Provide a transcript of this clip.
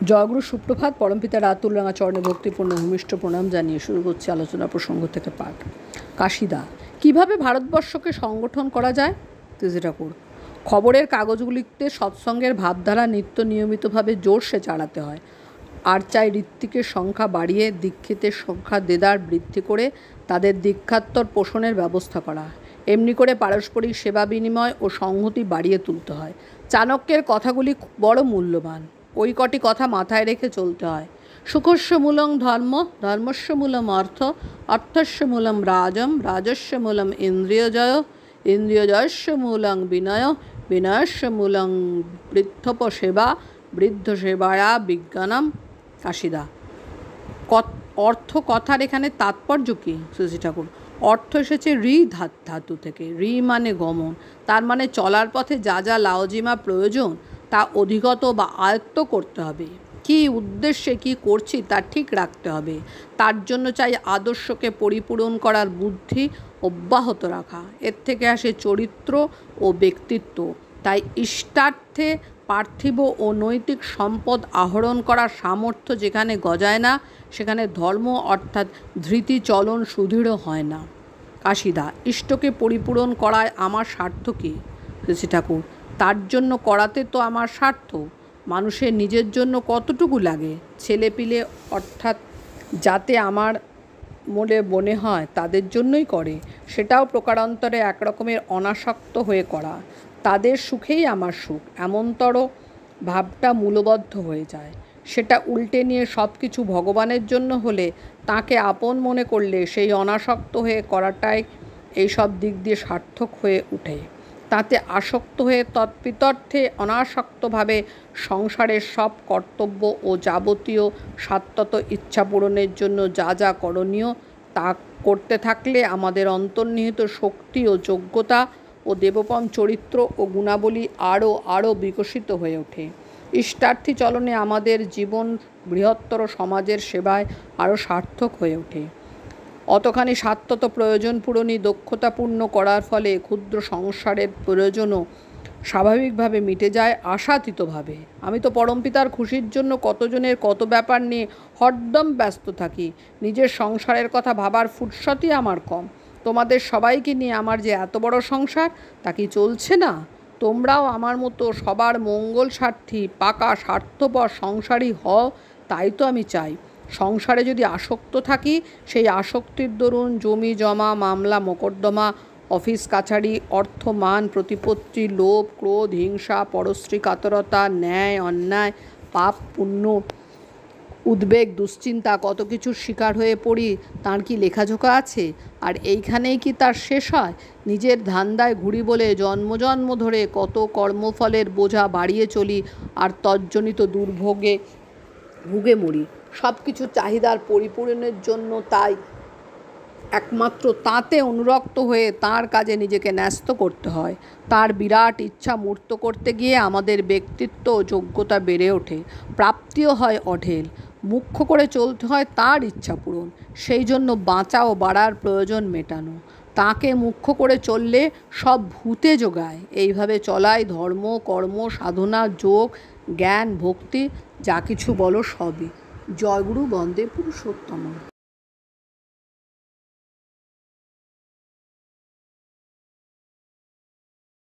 জয়গুরু সুপ্রভাত। পরমপিতা রাতুল রাঙা চরণে ভক্তিপূর্ণ ভূমিষ্ঠ প্রণাম জানিয়ে শুরু করছি আলোচনা প্রসঙ্গ থেকে পাঠ। কাশিদা। কিভাবে ভারতবর্ষকে সংগঠন করা যায়? তেজি ঠাকুর। খবরের কাগজগুলিতে সৎসঙ্গের ভাবধারা নিত্য নিয়মিতভাবে জোরসে চালাতে হয়। আর চাই ঋত্বিকের সংখ্যা বাড়িয়ে দীক্ষিতের সংখ্যা দেদার বৃদ্ধি করে তাদের দীক্ষাত্তর পোষণের ব্যবস্থা করা। এমনি করে পারস্পরিক সেবা বিনিময় ও সংহতি বাড়িয়ে তুলতে হয়। চাণক্যের কথাগুলি বড় মূল্যবান। ওই কটি কথা মাথায় রেখে চলতে হয়। সুখস্য মূলং ধর্ম, ধর্মস্য মূলম অর্থ, অর্থস্য মূলম রাজম, রাজস্য মূলম ইন্দ্রিয়জয়, ইন্দ্রিয়জয়স্য মূলং বিনয়, বিনয়স্য মূলং বৃদ্ধপ সেবা, বৃদ্ধ সেবায়া বিজ্ঞানম। কাশিদা। অর্থ কথার এখানে তাৎপর্য কী? শশী ঠাকুর। অর্থ এসেছে রি ধাতু থেকে। রি মানে গমন, তার মানে চলার পথে যা যা লাওজিমা প্রয়োজন তা অধিগত বা আয়ত্ত করতে হবে। কী উদ্দেশ্যে কী করছি তা ঠিক রাখতে হবে। তার জন্য চাই আদর্শকে পরিপূরণ করার বুদ্ধি অব্যাহত রাখা। এর থেকে আসে চরিত্র ও ব্যক্তিত্ব। তাই ইষ্টার্থে পার্থিব ও নৈতিক সম্পদ আহরণ করার সামর্থ্য যেখানে গজায় না, সেখানে ধর্ম অর্থাৎ ধৃতি চলন সুদৃঢ় হয় না। কাশিদা। ইষ্টকে পরিপূরণ করায় আমার স্বার্থ কী? শশী ঠাকুর। তার জন্য করাতে তো আমার স্বার্থ। মানুষের নিজের জন্য কতটুকু লাগে? ছেলেপিলে অর্থাৎ যাতে আমার মনে হয় তাদের জন্যই করে, সেটাও প্রকারান্তরে একরকমের অনাসক্ত হয়ে করা। তাদের সুখেই আমার সুখ, এমনতর ভাবটা মূলবদ্ধ হয়ে যায়। সেটা উল্টে নিয়ে সব কিছু ভগবানের জন্য হলে, তাকে আপন মনে করলে সেই অনাসক্ত হয়ে করাটাই এই সব দিক দিয়ে সার্থক হয়ে ওঠে। তাতে আসক্ত হয়ে তৎপিতর্থে অনাসক্তভাবে সংসারের সব কর্তব্য ও যাবতীয় স্বার্থত ইচ্ছা পূরণের জন্য যা যা করণীয় তা করতে থাকলে আমাদের অন্তর্নিহিত শক্তি ও যোগ্যতা ও দেবোপম চরিত্র ও গুণাবলী আরও বিকশিত হয়ে ওঠে। ইষ্টার্থী চলনে আমাদের জীবন বৃহত্তর সমাজের সেবায় আরও সার্থক হয়ে ওঠে। অতখানি স্বার্থত প্রয়োজন পূরণী দক্ষতাপূর্ণ করার ফলে ক্ষুদ্র সংসারের প্রয়োজনও স্বাভাবিকভাবে মিটে যায় আশাতীতভাবে। আমি তো পরমপিতার খুশির জন্য কতজনের কত ব্যাপার নিয়ে হরদম ব্যস্ত থাকি। নিজের সংসারের কথা ভাবার ফুরসতই আমার কম। তোমাদের সবাইকে নিয়ে আমার যে এত বড় সংসার, তা কি চলছে না? তোমরাও আমার মতো সবার মঙ্গল স্বার্থী পাকা স্বার্থপর সংসারী হও, তাই তো আমি চাই। সংসারে যদি আসক্ত থাকি, সেই আসক্তির দরুন জমি জমা, মামলা মোকদ্দমা, অফিস কাছারি, অর্থ মান প্রতিপত্তি, লোভ ক্রোধ হিংসা, পরশ্রী কাতরতা, ন্যায় অন্যায়, পাপ পুণ্য, উদ্বেগ দুশ্চিন্তা, কত কিছুর শিকার হয়ে পড়ি, তার কি লেখাজোখা আছে? আর এইখানেই কি তার শেষ হয়? নিজের ধান্দায় ঘুরি বলে জন্ম ধরে কত কর্মফলের বোঝা বাড়িয়ে চলি, আর তজ্জনিত দুর্ভোগে ভুগে মরি। সব কিছু চাহিদার পরিপূরণের জন্য তাই একমাত্র তাঁতে অনুরক্ত হয়ে তাঁর কাজে নিজেকে ন্যস্ত করতে হয়। তাঁর বিরাট ইচ্ছা মূর্ত করতে গিয়ে আমাদের ব্যক্তিত্ব ও যোগ্যতা বেড়ে ওঠে, প্রাপ্তিও হয় অঢেল। মুখ্য করে চলতে হয় তাঁর ইচ্ছা পূরণ, সেই জন্য বাঁচা ও বাড়ার প্রয়োজন মেটানো। তাঁকে মুখ্য করে চললে সব ভূতে যোগায়। এইভাবে চলায় ধর্ম কর্ম সাধনা যোগ জ্ঞান ভক্তি, যা কিছু বলো সবই। জয়গুরু বন্দে পুরুষোত্তম।